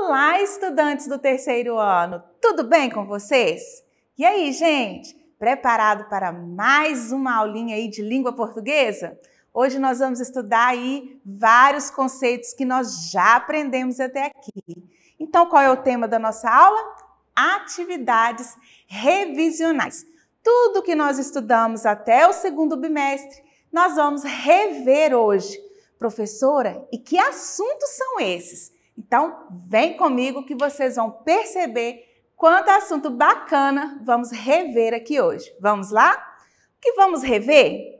Olá, estudantes do terceiro ano! Tudo bem com vocês? E aí, gente? Preparado para mais uma aulinha aí de língua portuguesa? Hoje nós vamos estudar aí vários conceitos que nós já aprendemos até aqui. Então, qual é o tema da nossa aula? Atividades revisionais. Tudo que nós estudamos até o segundo bimestre, nós vamos rever hoje. Professora, e que assuntos são esses? Então, vem comigo que vocês vão perceber quanto assunto bacana vamos rever aqui hoje. Vamos lá? O que vamos rever?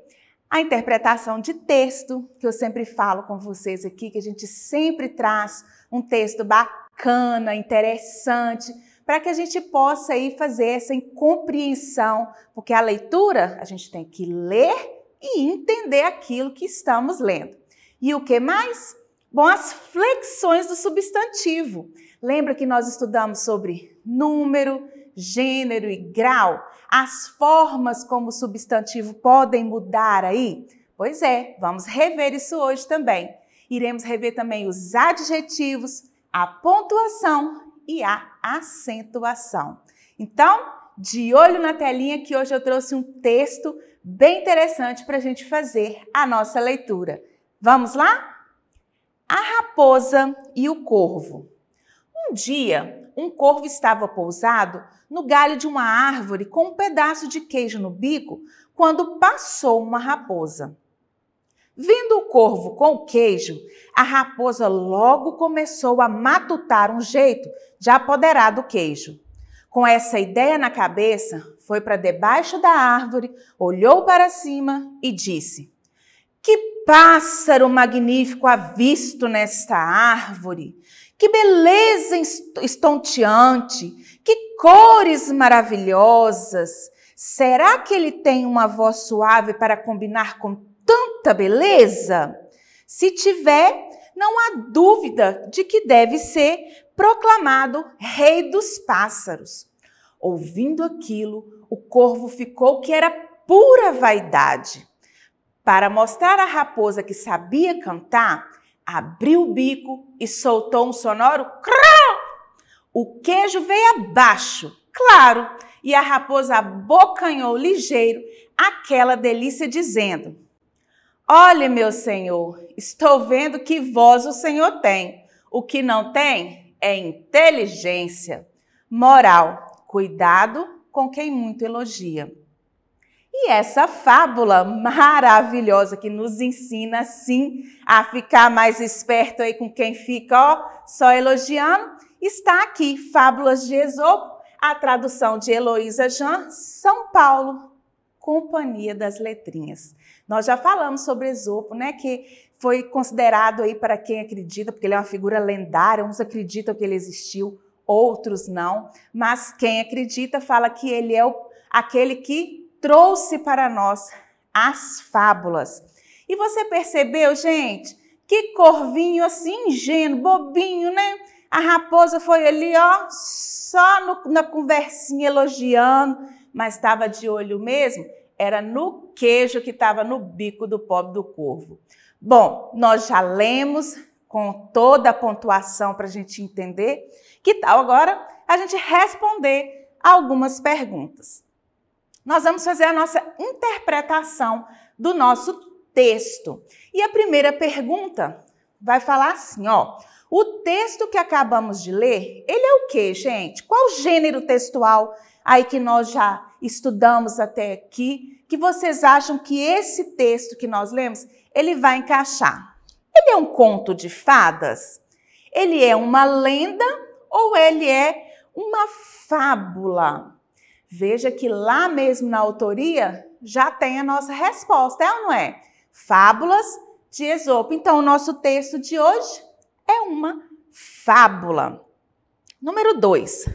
A interpretação de texto, que eu sempre falo com vocês aqui, que a gente sempre traz um texto bacana, interessante, para que a gente possa aí fazer essa compreensão, porque a leitura a gente tem que ler e entender aquilo que estamos lendo. E o que mais? Bom, as flexões do substantivo. Lembra que nós estudamos sobre número, gênero e grau? As formas como o substantivo podem mudar aí? Pois é, vamos rever isso hoje também. Iremos rever também os adjetivos, a pontuação e a acentuação. Então, de olho na telinha que hoje eu trouxe um texto bem interessante para a gente fazer a nossa leitura. Vamos lá? A raposa e o corvo. Um dia, um corvo estava pousado no galho de uma árvore com um pedaço de queijo no bico quando passou uma raposa. Vendo o corvo com o queijo, a raposa logo começou a matutar um jeito de apoderar do queijo. Com essa ideia na cabeça, foi para debaixo da árvore, olhou para cima e disse: "Que pássaro magnífico avisto nesta árvore! Que beleza estonteante! Que cores maravilhosas! Será que ele tem uma voz suave para combinar com tanta beleza? Se tiver, não há dúvida de que deve ser proclamado rei dos pássaros." Ouvindo aquilo, o corvo ficou que era pura vaidade. Para mostrar à raposa que sabia cantar, abriu o bico e soltou um sonoro crau. O queijo veio abaixo, claro, e a raposa abocanhou ligeiro aquela delícia, dizendo: "Olhe, meu senhor, estou vendo que voz o senhor tem. O que não tem é inteligência." Moral: cuidado com quem muito elogia. E essa fábula maravilhosa que nos ensina, sim, a ficar mais esperto aí com quem fica, só elogiando, está aqui, Fábulas de Esopo, a tradução de Heloísa Jean, São Paulo, Companhia das Letrinhas. Nós já falamos sobre Esopo, né, que foi considerado aí para quem acredita, porque ele é uma figura lendária, uns acreditam que ele existiu, outros não, mas quem acredita fala que ele é aquele que trouxe para nós as fábulas. E você percebeu, gente? Que corvinho assim ingênuo, bobinho, né? A raposa foi ali, só na conversinha elogiando, mas estava de olho mesmo, era no queijo que estava no bico do pobre do corvo. Bom, nós já lemos com toda a pontuação para a gente entender. Que tal agora a gente responder algumas perguntas? Nós vamos fazer a nossa interpretação do nosso texto. E a primeira pergunta vai falar assim, o texto que acabamos de ler, ele é o quê, gente? Qual gênero textual aí que nós já estudamos até aqui, que vocês acham que esse texto que nós lemos, ele vai encaixar? Ele é um conto de fadas? Ele é uma lenda ou ele é uma fábula? Veja que lá mesmo na autoria já tem a nossa resposta, é ou não é? Fábulas de Esopo. Então, o nosso texto de hoje é uma fábula. Número 2.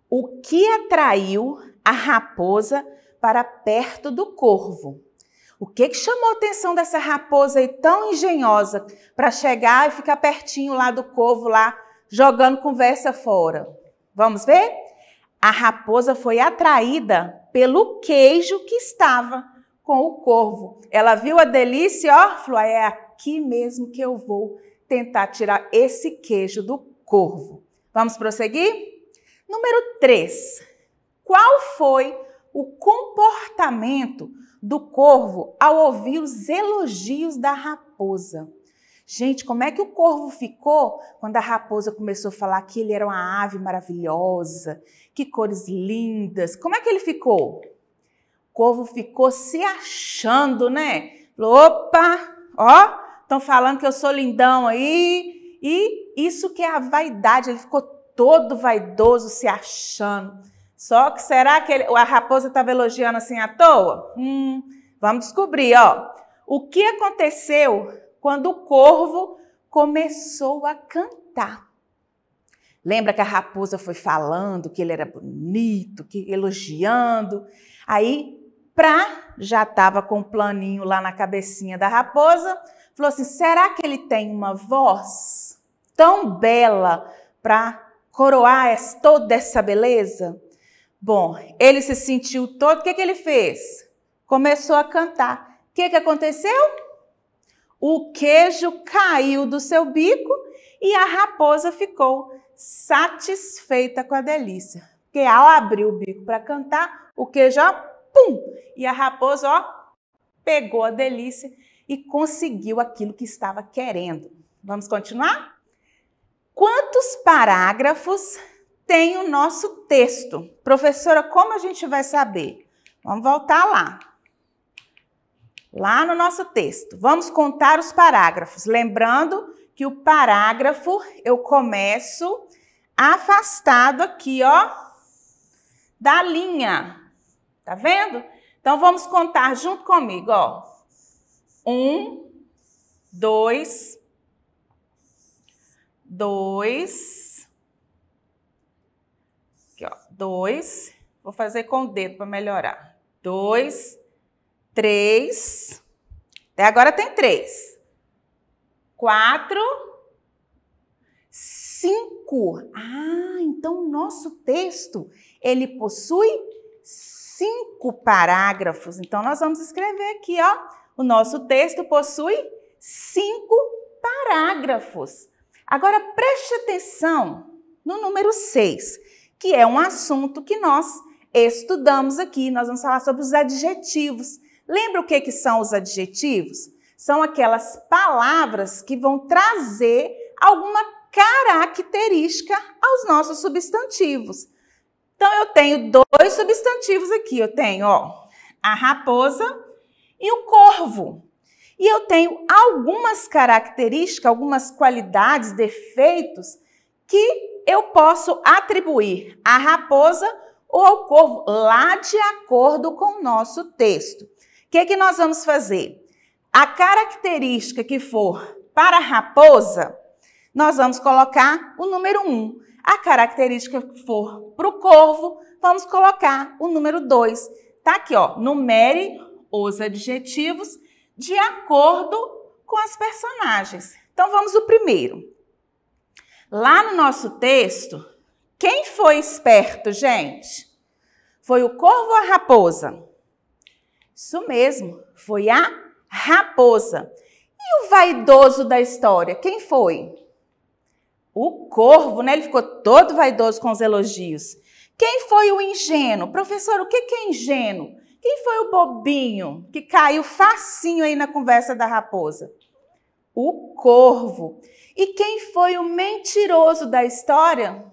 O que atraiu a raposa para perto do corvo? O que chamou a atenção dessa raposa aí tão engenhosa para chegar e ficar pertinho lá do corvo, lá jogando conversa fora? Vamos ver? A raposa foi atraída pelo queijo que estava com o corvo. Ela viu a delícia e falou, é aqui mesmo que eu vou tentar tirar esse queijo do corvo. Vamos prosseguir? Número 3. Qual foi o comportamento do corvo ao ouvir os elogios da raposa? Gente, como é que o corvo ficou quando a raposa começou a falar que ele era uma ave maravilhosa, que cores lindas? Como é que ele ficou? O corvo ficou se achando, né? Falou, opa, ó, estão falando que eu sou lindão aí. E isso que é a vaidade, ele ficou todo vaidoso, se achando. Só que será que a raposa estava elogiando assim à toa? Vamos descobrir, ó. O que aconteceu quando o corvo começou a cantar? Lembra que a raposa foi falando que ele era bonito, que elogiando. Aí, já estava com um planinho lá na cabecinha da raposa, falou assim, será que ele tem uma voz tão bela para coroar toda essa beleza? Bom, ele se sentiu todo, o que ele fez? Começou a cantar. O que aconteceu? O queijo caiu do seu bico e a raposa ficou satisfeita com a delícia. Porque ao abrir o bico para cantar, o queijo, ó, pum! E a raposa, ó, pegou a delícia e conseguiu aquilo que estava querendo. Vamos continuar? Quantos parágrafos tem o nosso texto? Professora, como a gente vai saber? Vamos voltar lá. Lá no nosso texto. Vamos contar os parágrafos. Lembrando que o parágrafo eu começo afastado aqui, ó, da linha. Tá vendo? Então, vamos contar junto comigo, ó. 1, 2, 2. Aqui, ó. 2. Vou fazer com o dedo para melhorar. 2, 3. Até agora tem 3. 4, 5. Ah, então o nosso texto, ele possui 5 parágrafos. Então, nós vamos escrever aqui, ó. O nosso texto possui 5 parágrafos. Agora, preste atenção no número 6, que é um assunto que nós estudamos aqui. Nós vamos falar sobre os adjetivos. Lembra o que são os adjetivos? São aquelas palavras que vão trazer alguma característica aos nossos substantivos. Então, eu tenho 2 substantivos aqui. Eu tenho, ó, a raposa e o corvo. E eu tenho algumas características, algumas qualidades, defeitos que eu posso atribuir à raposa ou ao corvo, lá de acordo com o nosso texto. O que nós vamos fazer? A característica que for para a raposa, nós vamos colocar o número 1. A característica que for para o corvo, vamos colocar o número 2. Tá aqui, ó. Numere os adjetivos de acordo com as personagens. Então, vamos ao primeiro. Lá no nosso texto, quem foi esperto, gente? Foi o corvo ou a raposa? Isso mesmo, foi a raposa. E o vaidoso da história, quem foi? O corvo, né? Ele ficou todo vaidoso com os elogios. Quem foi o ingênuo? Professor, o que é ingênuo? Quem foi o bobinho que caiu facinho aí na conversa da raposa? O corvo. E quem foi o mentiroso da história?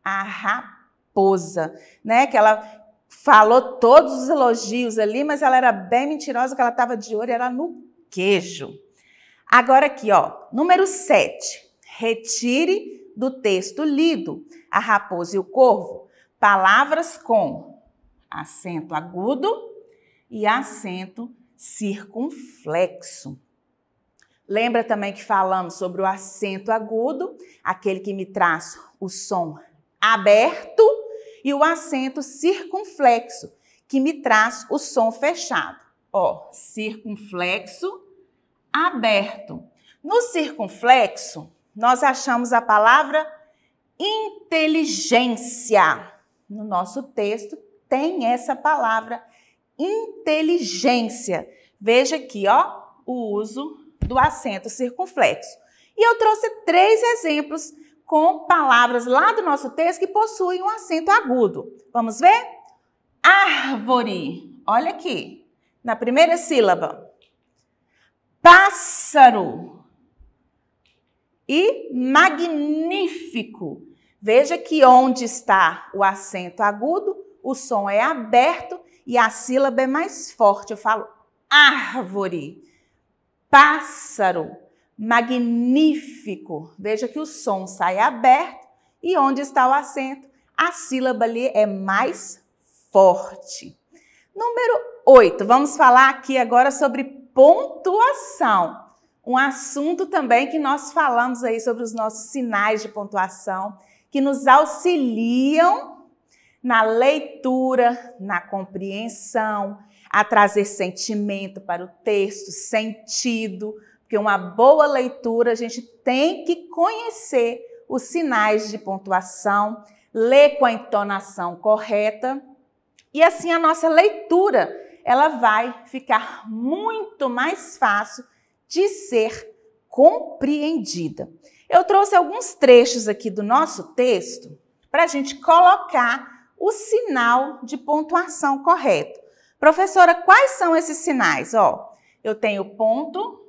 A raposa, né? Que ela falou todos os elogios ali, mas ela era bem mentirosa, que ela estava de olho, era no queijo. Agora aqui, ó, número 7. Retire do texto lido a raposa e o corvo palavras com acento agudo e acento circunflexo. Lembra também que falamos sobre o acento agudo, aquele que me traz o som aberto, e o acento circunflexo, que me traz o som fechado. Ó, circunflexo, aberto. No circunflexo, nós achamos a palavra inteligência. No nosso texto tem essa palavra inteligência. Veja aqui, ó, o uso do acento circunflexo. E eu trouxe 3 exemplos com palavras lá do nosso texto que possuem um acento agudo. Vamos ver? Árvore. Olha aqui, na primeira sílaba. Pássaro. E magnífico. Veja que onde está o acento agudo, o som é aberto e a sílaba é mais forte. Eu falo árvore, pássaro, magnífico. Veja que o som sai aberto e onde está o acento, a sílaba ali é mais forte. Número 8, vamos falar aqui agora sobre pontuação. Um assunto também que nós falamos aí sobre os nossos sinais de pontuação, que nos auxiliam na leitura, na compreensão, a trazer sentimento para o texto, sentido, porque uma boa leitura a gente tem que conhecer os sinais de pontuação, ler com a entonação correta e assim a nossa leitura ela vai ficar muito mais fácil de ser compreendida. Eu trouxe alguns trechos aqui do nosso texto para a gente colocar o sinal de pontuação correto. Professora, quais são esses sinais? Ó, eu tenho ponto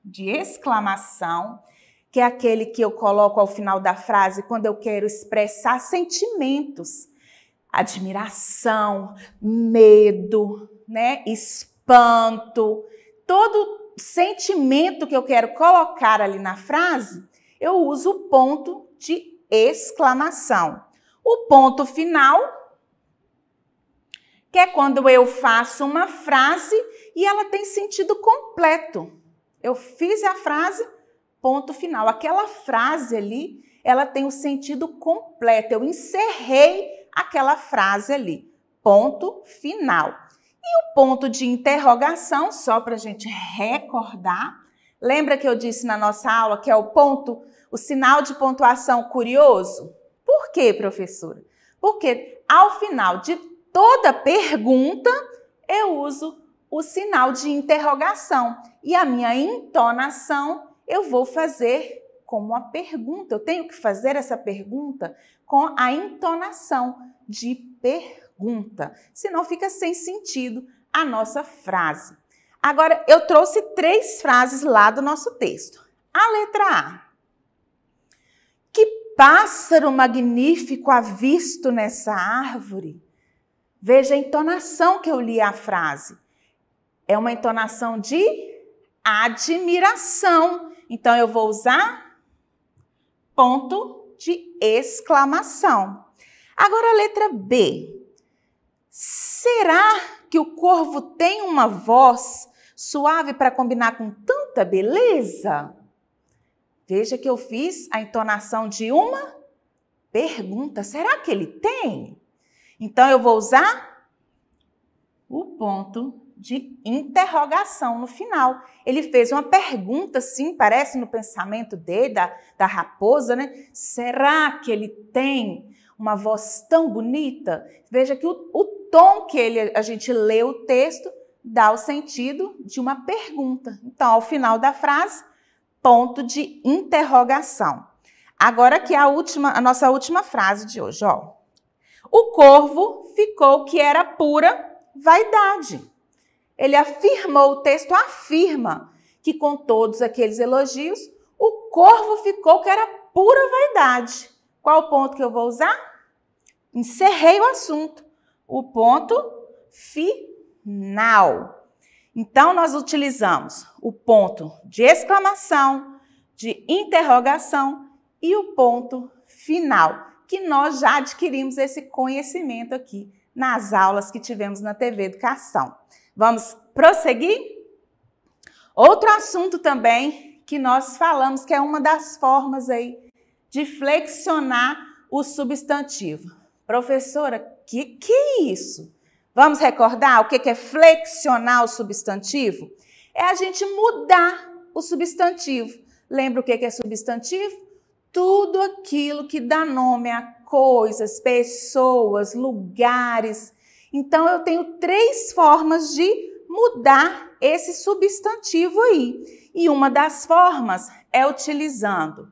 de exclamação, que é aquele que eu coloco ao final da frase quando eu quero expressar sentimentos. Admiração, medo, né? Espanto, todo sentimento que eu quero colocar ali na frase, eu uso o ponto de exclamação. O ponto final, que é quando eu faço uma frase e ela tem sentido completo. Eu fiz a frase, ponto final. Aquela frase ali, ela tem o sentido completo. Eu encerrei aquela frase ali, ponto final. E o ponto de interrogação, só para a gente recordar, lembra que eu disse na nossa aula que é o ponto, o sinal de pontuação curioso? Por quê, professora? Porque ao final de toda pergunta, eu uso o sinal de interrogação. E a minha entonação, eu vou fazer como uma pergunta. Eu tenho que fazer essa pergunta com a entonação de pergunta. Senão fica sem sentido a nossa frase. Agora, eu trouxe 3 frases lá do nosso texto. A letra A. Que pássaro magnífico avisto nessa árvore. Veja a entonação que eu li a frase. É uma entonação de admiração. Então, eu vou usar ponto de exclamação. Agora, a letra B. Será que o corvo tem uma voz suave para combinar com tanta beleza? Veja que eu fiz a entonação de uma pergunta. Será que ele tem? Então, eu vou usar o ponto de interrogação no final. Ele fez uma pergunta, sim, parece no pensamento dele, da raposa, né? Será que ele tem uma voz tão bonita? Veja que o tom que a gente lê o texto dá o sentido de uma pergunta. Então, ao final da frase, ponto de interrogação. Agora aqui a nossa última frase de hoje, ó. O corvo ficou que era pura vaidade. Ele afirmou, o texto afirma que com todos aqueles elogios, o corvo ficou que era pura vaidade. Qual o ponto que eu vou usar? Encerrei o assunto. O ponto final. Então, nós utilizamos o ponto de exclamação, de interrogação e o ponto final, que nós já adquirimos esse conhecimento aqui nas aulas que tivemos na TV Educação. Vamos prosseguir? Outro assunto também que nós falamos, que é uma das formas aí de flexionar o substantivo. Professora, que é isso? Vamos recordar o que é flexionar o substantivo? É a gente mudar o substantivo. Lembra o que é substantivo? Tudo aquilo que dá nome a coisas, pessoas, lugares. Então, eu tenho 3 formas de mudar esse substantivo aí. E uma das formas é utilizando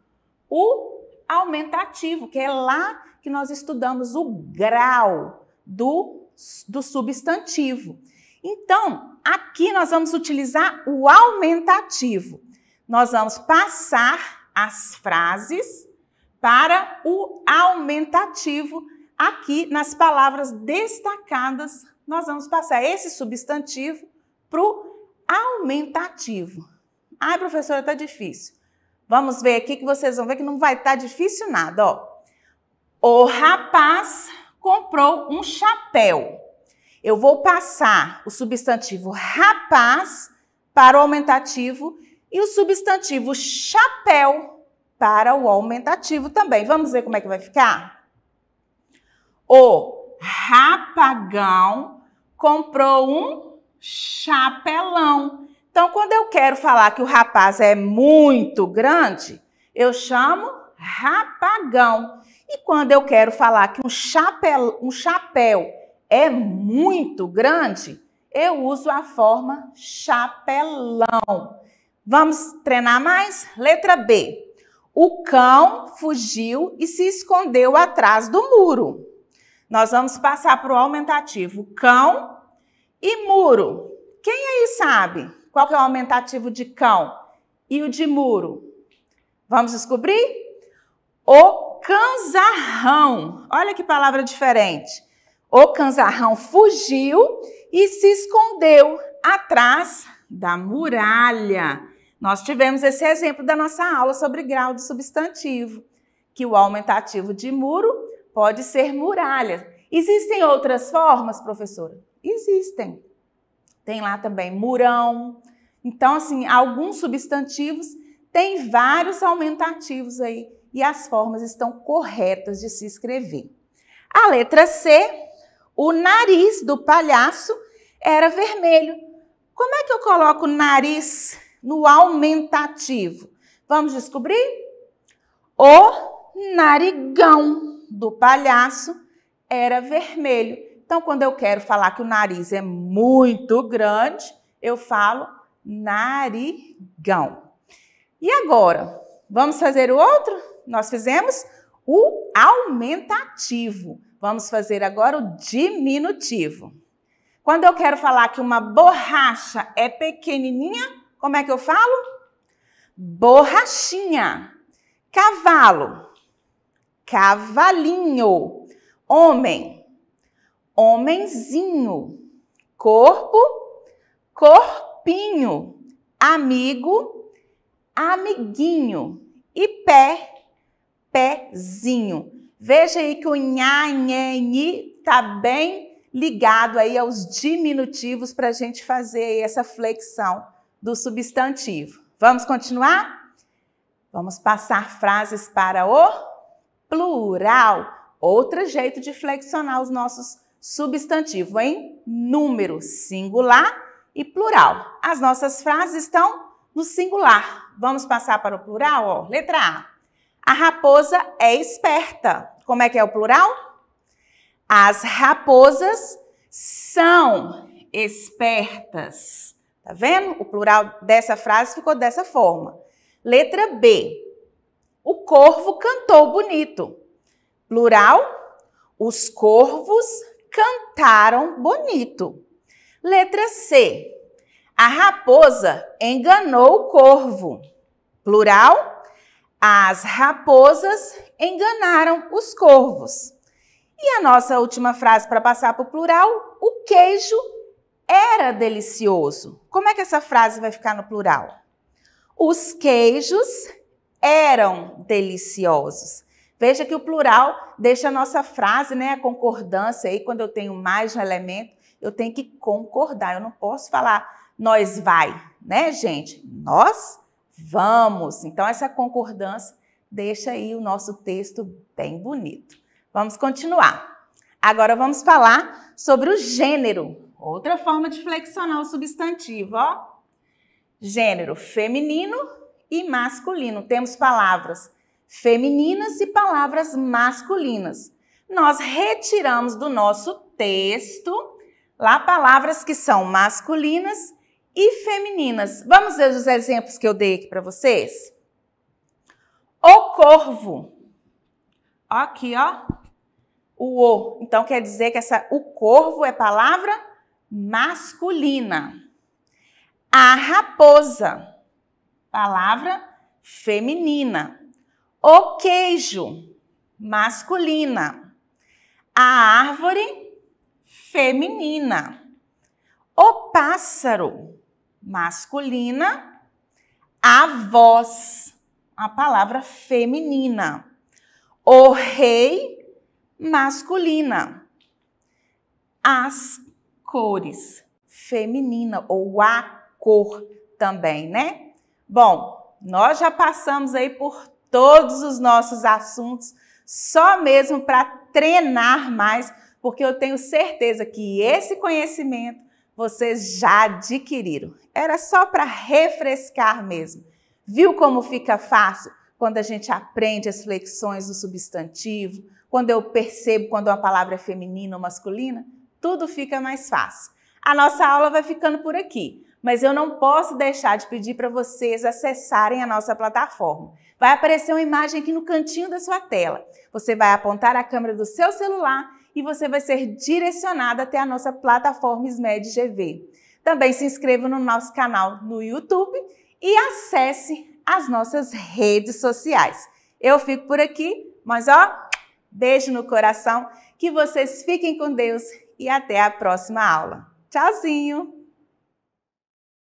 o aumentativo, que é lá que nós estudamos o grau do substantivo. Então, aqui nós vamos utilizar o aumentativo. Nós vamos passar as frases para o aumentativo. Aqui, nas palavras destacadas, nós vamos passar esse substantivo para o aumentativo. Ai, professora, tá difícil. Vamos ver aqui que vocês vão ver que não vai estar difícil nada, ó. O rapaz comprou um chapéu. Eu vou passar o substantivo rapaz para o aumentativo e o substantivo chapéu para o aumentativo também. Vamos ver como é que vai ficar? O rapagão comprou um chapelão. Então, quando eu quero falar que o rapaz é muito grande, eu chamo rapagão. E quando eu quero falar que um chapéu é muito grande, eu uso a forma chapelão. Vamos treinar mais? Letra B. O cão fugiu e se escondeu atrás do muro. Nós vamos passar para o aumentativo cão e muro. Quem aí sabe qual que é o aumentativo de cão e o de muro? Vamos descobrir? O canzarrão. Olha que palavra diferente. O canzarrão fugiu e se escondeu atrás da muralha. Nós tivemos esse exemplo da nossa aula sobre grau do substantivo, que o aumentativo de muro pode ser muralha. Existem outras formas, professora? Existem. Tem lá também murão. Então, assim, alguns substantivos têm vários aumentativos aí e as formas estão corretas de se escrever. A letra C, o nariz do palhaço era vermelho. Como é que eu coloco nariz no aumentativo? Vamos descobrir? O narigão do palhaço era vermelho. Então, quando eu quero falar que o nariz é muito grande, eu falo narigão. E agora, vamos fazer o outro? Nós fizemos o aumentativo. Vamos fazer agora o diminutivo. Quando eu quero falar que uma borracha é pequenininha, como é que eu falo? Borrachinha. Cavalo, cavalinho. Homem, homenzinho. Corpo, corpinho. Amigo, amiguinho. E pé, pezinho. Veja aí que o nha, nhé, nhi está bem ligado aí aos diminutivos para a gente fazer essa flexão do substantivo. Vamos continuar? Vamos passar frases para o plural. Outro jeito de flexionar os nossos substantivos em número singular e plural. As nossas frases estão no singular. Vamos passar para o plural? Ó. Letra A. A raposa é esperta. Como é que é o plural? As raposas são espertas. Tá vendo? O plural dessa frase ficou dessa forma. Letra B. O corvo cantou bonito. Plural, os corvos cantaram bonito. Letra C. A raposa enganou o corvo. Plural, as raposas enganaram os corvos. E a nossa última frase para passar para o plural, o queijo era delicioso. Como é que essa frase vai ficar no plural? Os queijos eram deliciosos. Veja que o plural deixa a nossa frase, né, a concordância aí, quando eu tenho mais de um elemento, eu tenho que concordar. Eu não posso falar nós vai, né, gente? Nós vamos. Então, essa concordância deixa aí o nosso texto bem bonito. Vamos continuar. Agora vamos falar sobre o gênero. Outra forma de flexionar o substantivo, ó. Gênero feminino e masculino. Temos palavras femininas e palavras masculinas. Nós retiramos do nosso texto lá palavras que são masculinas e femininas. Vamos ver os exemplos que eu dei aqui para vocês? O corvo. Aqui, ó. O O. Então, quer dizer que o corvo é palavra masculina. A raposa, palavra feminina. O queijo, masculina. A árvore, feminina. O pássaro, masculina. A voz, a palavra feminina. O rei, masculina. As cores, feminina, ou a cor também, né? Bom, nós já passamos aí por todos os nossos assuntos, só mesmo para treinar mais, porque eu tenho certeza que esse conhecimento vocês já adquiriram. Era só para refrescar mesmo. Viu como fica fácil quando a gente aprende as flexões do substantivo, quando eu percebo quando uma palavra é feminina ou masculina? Tudo fica mais fácil. A nossa aula vai ficando por aqui, mas eu não posso deixar de pedir para vocês acessarem a nossa plataforma. Vai aparecer uma imagem aqui no cantinho da sua tela. Você vai apontar a câmera do seu celular e você vai ser direcionado até a nossa plataforma SMED GV. Também se inscreva no nosso canal no YouTube e acesse as nossas redes sociais. Eu fico por aqui, mas ó, beijo no coração, que vocês fiquem com Deus e até a próxima aula. Tchauzinho!